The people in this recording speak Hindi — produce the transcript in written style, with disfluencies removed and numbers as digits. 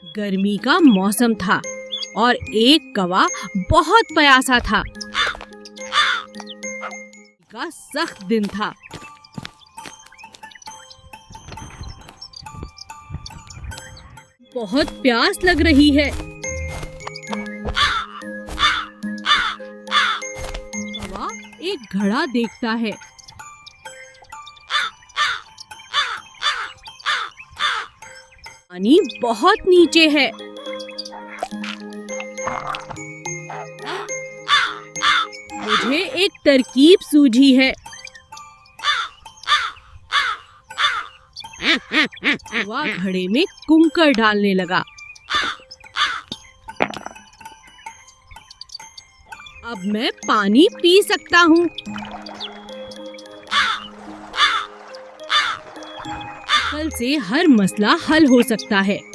गर्मी का मौसम था और एक कौवा बहुत प्यासा था। का सख्त दिन था। बहुत प्यास लग रही है। कौवा एक घड़ा देखता है। पानी बहुत नीचे है। मुझे एक तरकीब सूझी है। कौवा घड़े में कुंकर डालने लगा। अब मैं पानी पी सकता हूँ। कल से हर मसला हल हो सकता है।